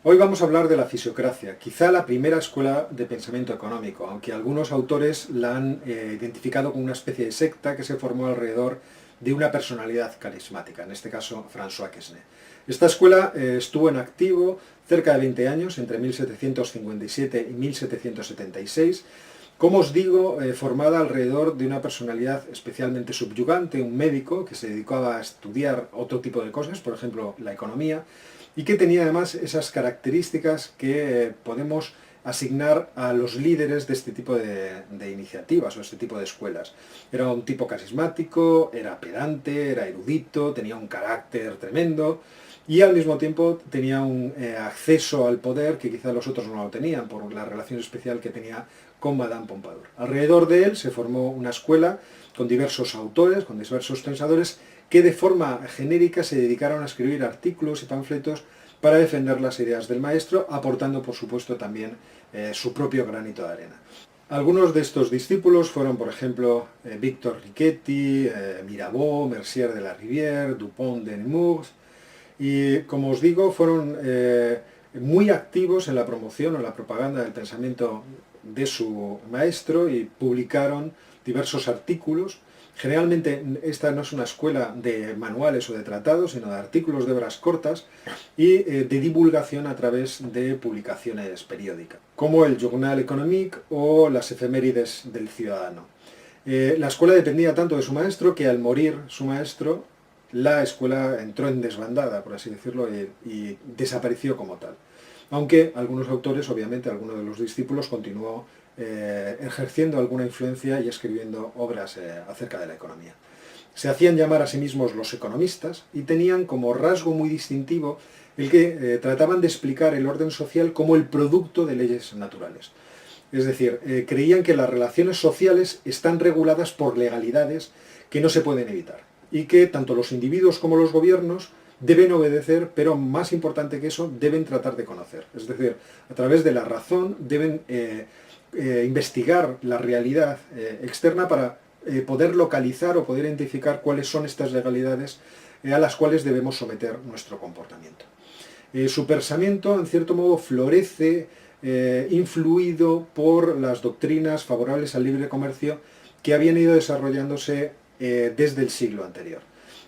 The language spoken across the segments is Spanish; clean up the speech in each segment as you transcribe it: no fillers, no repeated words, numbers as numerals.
Hoy vamos a hablar de la fisiocracia, quizá la primera escuela de pensamiento económico, aunque algunos autores la han identificado como una especie de secta que se formó alrededor de una personalidad carismática, en este caso François Quesnay. Esta escuela estuvo en activo cerca de 20 años, entre 1757 y 1776, como os digo, formada alrededor de una personalidad especialmente subyugante, un médico que se dedicaba a estudiar otro tipo de cosas, por ejemplo la economía, y que tenía además esas características que podemos asignar a los líderes de este tipo de iniciativas o este tipo de escuelas. Era un tipo carismático, era pedante, era erudito, tenía un carácter tremendo y al mismo tiempo tenía un acceso al poder que quizá los otros no lo tenían por la relación especial que tenía con Madame Pompadour. Alrededor de él se formó una escuela con diversos autores, con diversos pensadores que de forma genérica se dedicaron a escribir artículos y panfletos para defender las ideas del maestro, aportando por supuesto también su propio granito de arena. Algunos de estos discípulos fueron, por ejemplo, Victor Riquetti, Mirabeau, Mercier de la Rivière, Dupont de Nemours, y como os digo, fueron muy activos en la promoción o en la propaganda del pensamiento de su maestro y publicaron diversos artículos. Generalmente esta no es una escuela de manuales o de tratados, sino de artículos de obras cortas y de divulgación a través de publicaciones periódicas, como el Journal Économique o las efemérides del ciudadano. La escuela dependía tanto de su maestro que al morir su maestro, la escuela entró en desbandada, por así decirlo, y desapareció como tal. Aunque algunos autores, obviamente, algunos de los discípulos continuó ejerciendo alguna influencia y escribiendo obras acerca de la economía. Se hacían llamar a sí mismos los economistas y tenían como rasgo muy distintivo el que trataban de explicar el orden social como el producto de leyes naturales. Es decir, creían que las relaciones sociales están reguladas por legalidades que no se pueden evitar y que tanto los individuos como los gobiernos deben obedecer, pero más importante que eso, deben tratar de conocer. Es decir, a través de la razón deben investigar la realidad externa para poder localizar o poder identificar cuáles son estas legalidades a las cuales debemos someter nuestro comportamiento. Su pensamiento, en cierto modo, florece influido por las doctrinas favorables al libre comercio que habían ido desarrollándose desde el siglo anterior.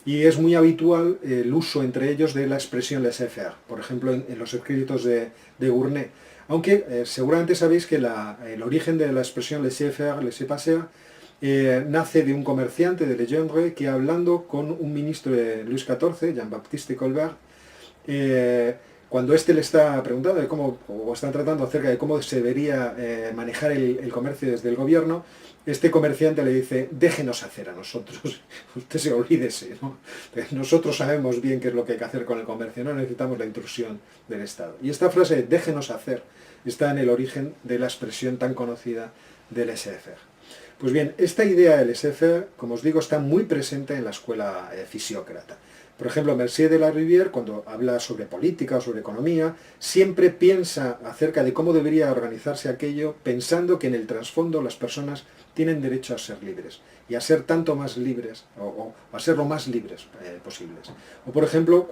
Y es muy habitual el uso entre ellos de la expresión laissez-faire, por ejemplo en los escritos de Gournay. Aunque seguramente sabéis que el origen de la expresión laissez-faire, laissez-passer, nace de un comerciante de Legendre que hablando con un ministro de Luis XIV, Jean-Baptiste Colbert, cuando éste le está preguntando de cómo, o están tratando acerca de cómo se debería manejar el comercio desde el gobierno, este comerciante le dice, déjenos hacer a nosotros, usted se olvídese, ¿no? Nosotros sabemos bien qué es lo que hay que hacer con el comercio, no necesitamos la intrusión del Estado. Y esta frase, déjenos hacer, está en el origen de la expresión tan conocida del laissez-faire. Pues bien, esta idea del laissez-faire, como os digo, está muy presente en la escuela fisiócrata. Por ejemplo, Mercier de la Rivière, cuando habla sobre política o sobre economía, siempre piensa acerca de cómo debería organizarse aquello, pensando que en el trasfondo las personas tienen derecho a ser libres y a ser tanto más libres o a ser lo más libres posibles. O por ejemplo,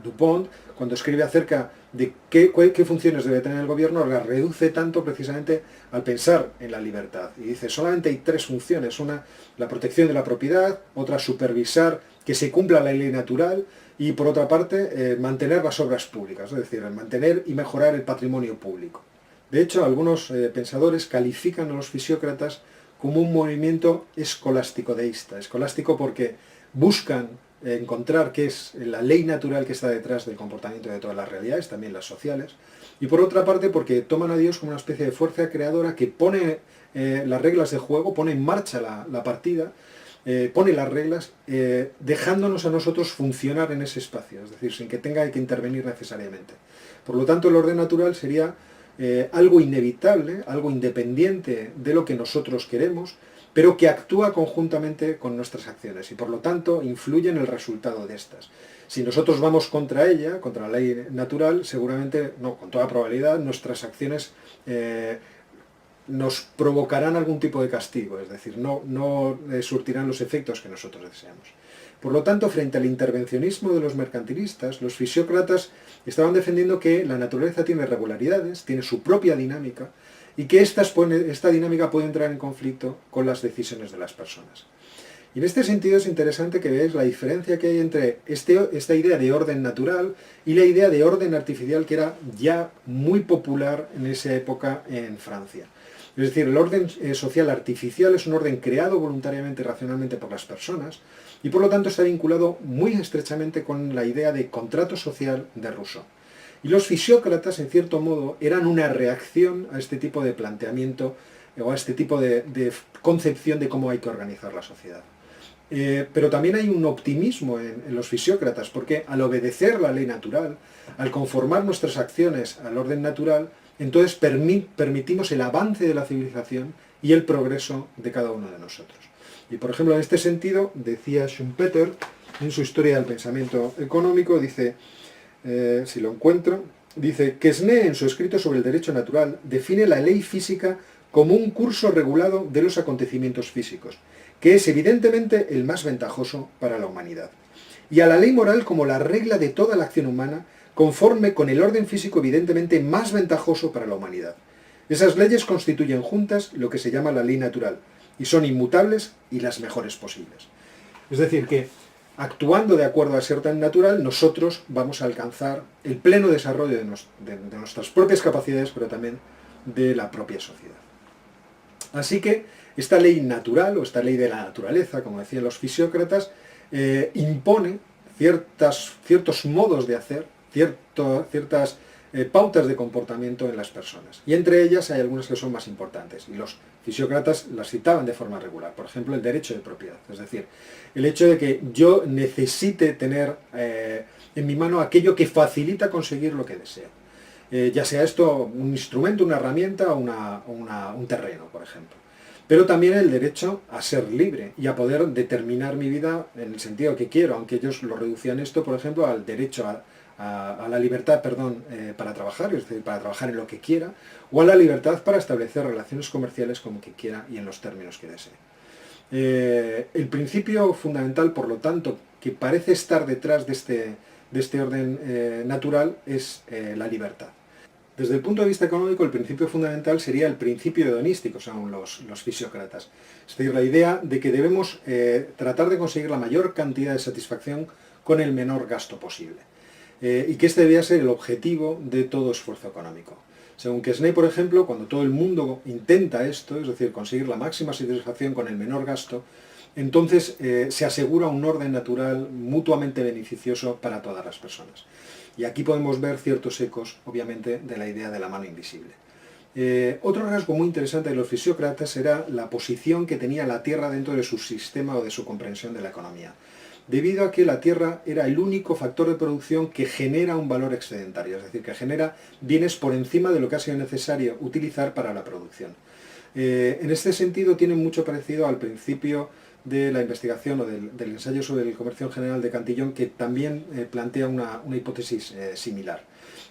Dupont, cuando escribe acerca de qué funciones debe tener el gobierno, las reduce tanto precisamente al pensar en la libertad. Y dice, solamente hay tres funciones, una, la protección de la propiedad, otra, supervisar que se cumpla la ley natural y por otra parte mantener las obras públicas, es decir, mantener y mejorar el patrimonio público. De hecho, algunos pensadores califican a los fisiócratas como un movimiento escolástico-deísta. Escolástico porque buscan encontrar qué es la ley natural que está detrás del comportamiento de todas las realidades, también las sociales, y por otra parte porque toman a Dios como una especie de fuerza creadora que pone las reglas de juego, pone en marcha la partida, pone las reglas, dejándonos a nosotros funcionar en ese espacio, es decir, sin que tenga que intervenir necesariamente. Por lo tanto, el orden natural sería algo inevitable, algo independiente de lo que nosotros queremos, pero que actúa conjuntamente con nuestras acciones y por lo tanto influye en el resultado de estas. Si nosotros vamos contra ella, contra la ley natural, seguramente, no, con toda probabilidad, nuestras acciones nos provocarán algún tipo de castigo, es decir, no surtirán los efectos que nosotros deseamos. Por lo tanto, frente al intervencionismo de los mercantilistas, los fisiócratas estaban defendiendo que la naturaleza tiene regularidades, tiene su propia dinámica, y que esta dinámica puede entrar en conflicto con las decisiones de las personas. Y en este sentido es interesante que veáis la diferencia que hay entre esta idea de orden natural y la idea de orden artificial, que era ya muy popular en esa época en Francia. Es decir, el orden social artificial es un orden creado voluntariamente y racionalmente por las personas, y por lo tanto está vinculado muy estrechamente con la idea de contrato social de Rousseau. Y los fisiócratas, en cierto modo, eran una reacción a este tipo de planteamiento o a este tipo de concepción de cómo hay que organizar la sociedad. Pero también hay un optimismo en los fisiócratas, porque al obedecer la ley natural, al conformar nuestras acciones al orden natural, entonces permitimos el avance de la civilización y el progreso de cada uno de nosotros. Y por ejemplo, en este sentido, decía Schumpeter, en su Historia del Pensamiento Económico, dice, si lo encuentro, dice, Quesnay, en su escrito sobre el derecho natural, define la ley física como un curso regulado de los acontecimientos físicos, que es evidentemente el más ventajoso para la humanidad, y a la ley moral como la regla de toda la acción humana, conforme con el orden físico evidentemente más ventajoso para la humanidad. Esas leyes constituyen juntas lo que se llama la ley natural, y son inmutables y las mejores posibles. Es decir, que actuando de acuerdo a ese orden natural, nosotros vamos a alcanzar el pleno desarrollo de nuestras propias capacidades, pero también de la propia sociedad. Así que esta ley natural, o esta ley de la naturaleza, como decían los fisiócratas, impone ciertos modos de hacer, ciertas pautas de comportamiento en las personas. Y entre ellas hay algunas que son más importantes, y los fisiócratas las citaban de forma regular. Por ejemplo, el derecho de propiedad, es decir, el hecho de que yo necesite tener en mi mano aquello que facilita conseguir lo que deseo. Ya sea esto un instrumento, una herramienta o un terreno, por ejemplo. Pero también el derecho a ser libre y a poder determinar mi vida en el sentido que quiero, aunque ellos lo reducían esto, por ejemplo, al derecho a la libertad, para trabajar, es decir, para trabajar en lo que quiera, o a la libertad para establecer relaciones comerciales como que quiera y en los términos que desee. El principio fundamental, por lo tanto, que parece estar detrás de este orden natural es la libertad. Desde el punto de vista económico, el principio fundamental sería el principio hedonístico, según los fisiócratas. Es decir, la idea de que debemos tratar de conseguir la mayor cantidad de satisfacción con el menor gasto posible. Y que este debía ser el objetivo de todo esfuerzo económico. Según Quesnay, por ejemplo, cuando todo el mundo intenta esto, es decir, conseguir la máxima satisfacción con el menor gasto, entonces se asegura un orden natural mutuamente beneficioso para todas las personas. Y aquí podemos ver ciertos ecos, obviamente, de la idea de la mano invisible. Otro rasgo muy interesante de los fisiócratas era la posición que tenía la Tierra dentro de su sistema o de su comprensión de la economía, debido a que la Tierra era el único factor de producción que genera un valor excedentario, es decir, que genera bienes por encima de lo que ha sido necesario utilizar para la producción. En este sentido tiene mucho parecido al principio de la investigación o del ensayo sobre el comercio en general de Cantillon, que también plantea una hipótesis similar.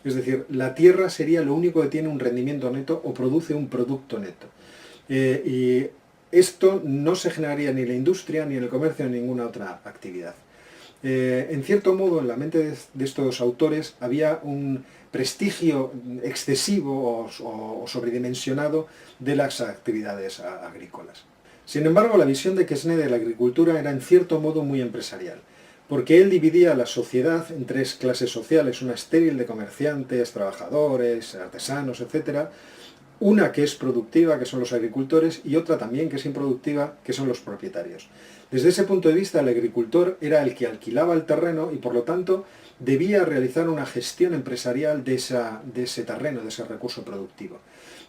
Es decir, la tierra sería lo único que tiene un rendimiento neto o produce un producto neto. Y esto no se generaría ni en la industria, ni en el comercio, ni en ninguna otra actividad. En cierto modo, en la mente de estos autores había un prestigio excesivo o sobredimensionado de las actividades agrícolas. Sin embargo, la visión de Quesnay de la agricultura era en cierto modo muy empresarial, porque él dividía la sociedad en tres clases sociales, una estéril de comerciantes, trabajadores, artesanos, etc., una que es productiva, que son los agricultores, y otra también que es improductiva, que son los propietarios. Desde ese punto de vista, el agricultor era el que alquilaba el terreno y, por lo tanto, debía realizar una gestión empresarial de ese terreno, de ese recurso productivo.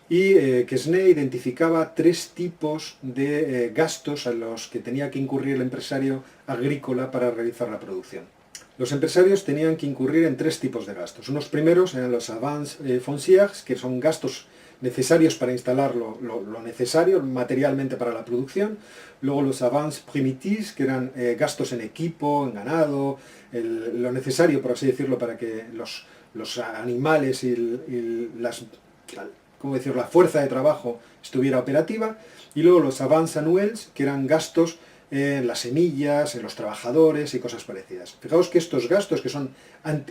Y Quesnay identificaba tres tipos de gastos a los que tenía que incurrir el empresario agrícola para realizar la producción. Los empresarios tenían que incurrir en tres tipos de gastos. Unos primeros eran los avances fonciers, que son gastos necesarios para instalar lo necesario materialmente para la producción. Luego los avances primitifs, que eran gastos en equipo, en ganado, lo necesario, por así decirlo, para que los animales y las como decir, la fuerza de trabajo estuviera operativa, y luego los avants annuels, que eran gastos en las semillas, en los trabajadores y cosas parecidas. Fijaos que estos gastos, que son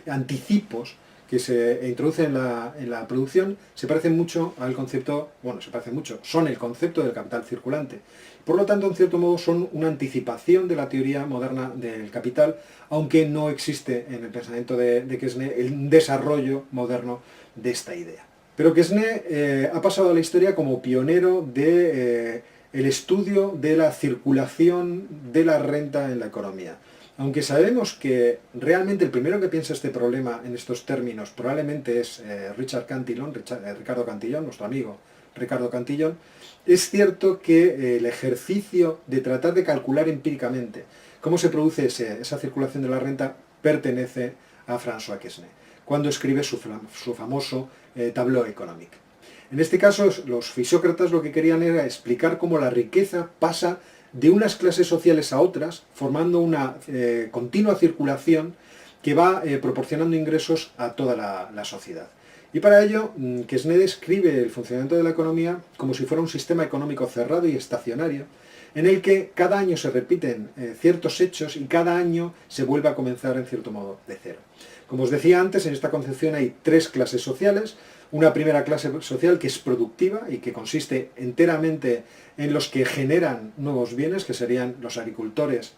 anticipos que se introducen en la producción, se parecen mucho al concepto, bueno, se parecen mucho, son el concepto del capital circulante. Por lo tanto, en cierto modo, son una anticipación de la teoría moderna del capital, aunque no existe en el pensamiento de Quesnay el desarrollo moderno de esta idea. Pero Quesnay ha pasado a la historia como pionero de el estudio de la circulación de la renta en la economía. Aunque sabemos que realmente el primero que piensa este problema en estos términos probablemente es Ricardo Cantillon, nuestro amigo Ricardo Cantillon, es cierto que el ejercicio de tratar de calcular empíricamente cómo se produce esa circulación de la renta pertenece a François Quesnay, cuando escribe su famoso Tableau économique. En este caso, los fisiócratas lo que querían era explicar cómo la riqueza pasa de unas clases sociales a otras, formando una continua circulación que va proporcionando ingresos a toda la sociedad. Y para ello, Quesnay describe el funcionamiento de la economía como si fuera un sistema económico cerrado y estacionario, en el que cada año se repiten ciertos hechos y cada año se vuelve a comenzar en cierto modo de cero. Como os decía antes, en esta concepción hay tres clases sociales. Una primera clase social que es productiva y que consiste enteramente en los que generan nuevos bienes, que serían los agricultores,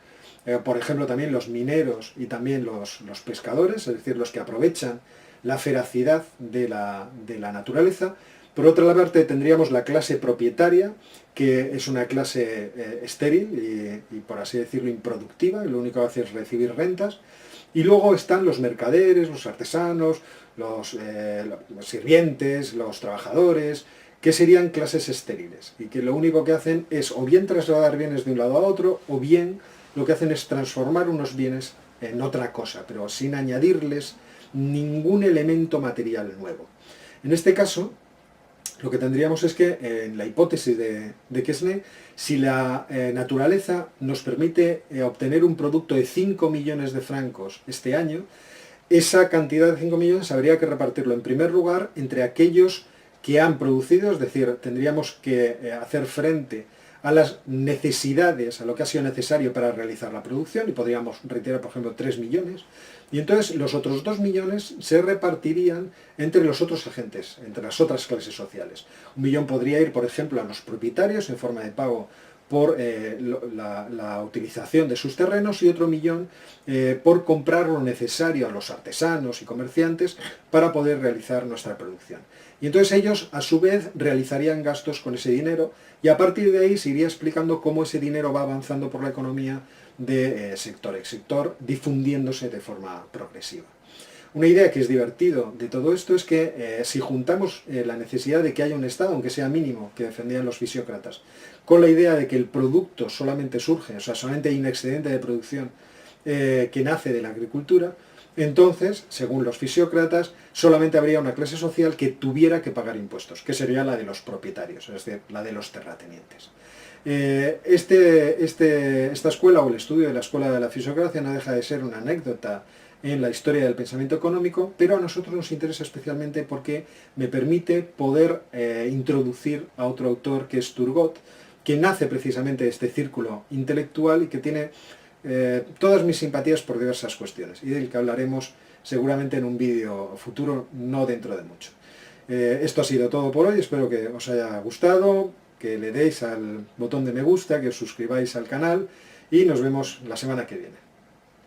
por ejemplo también los mineros y también los pescadores, es decir, los que aprovechan la feracidad de la naturaleza. Por otra parte tendríamos la clase propietaria, que es una clase estéril y por así decirlo improductiva, y lo único que hace es recibir rentas. Y luego están los mercaderes, los artesanos, los sirvientes, los trabajadores, que serían clases estériles y que lo único que hacen es o bien trasladar bienes de un lado a otro, o bien lo que hacen es transformar unos bienes en otra cosa, pero sin añadirles ningún elemento material nuevo. En este caso, lo que tendríamos es que, en la hipótesis de Quesnay, si la naturaleza nos permite obtener un producto de 5 millones de francos este año, esa cantidad de 5 millones habría que repartirlo en primer lugar entre aquellos que han producido, es decir, tendríamos que hacer frente a las necesidades, a lo que ha sido necesario para realizar la producción, y podríamos retirar, por ejemplo, 3 millones, y entonces los otros 2 millones se repartirían entre los otros agentes, entre las otras clases sociales. 1 millón podría ir, por ejemplo, a los propietarios en forma de pago por la utilización de sus terrenos, y otro 1 millón por comprar lo necesario a los artesanos y comerciantes para poder realizar nuestra producción. Y entonces ellos, a su vez, realizarían gastos con ese dinero, y a partir de ahí se iría explicando cómo ese dinero va avanzando por la economía de sector en sector, difundiéndose de forma progresiva. Una idea que es divertido de todo esto es que si juntamos la necesidad de que haya un Estado, aunque sea mínimo, que defendían los fisiócratas, con la idea de que el producto solamente surge, o sea, solamente hay un excedente de producción que nace de la agricultura, entonces, según los fisiócratas, solamente habría una clase social que tuviera que pagar impuestos, que sería la de los propietarios, es decir, la de los terratenientes. Esta escuela, o el estudio de la escuela de la fisiocracia, no deja de ser una anécdota en la historia del pensamiento económico, pero a nosotros nos interesa especialmente porque me permite poder introducir a otro autor, que es Turgot, que nace precisamente de este círculo intelectual y que tiene todas mis simpatías por diversas cuestiones, y del que hablaremos seguramente en un vídeo futuro, no dentro de mucho. Esto ha sido todo por hoy, espero que os haya gustado, que le deis al botón de me gusta, que os suscribáis al canal, y nos vemos la semana que viene.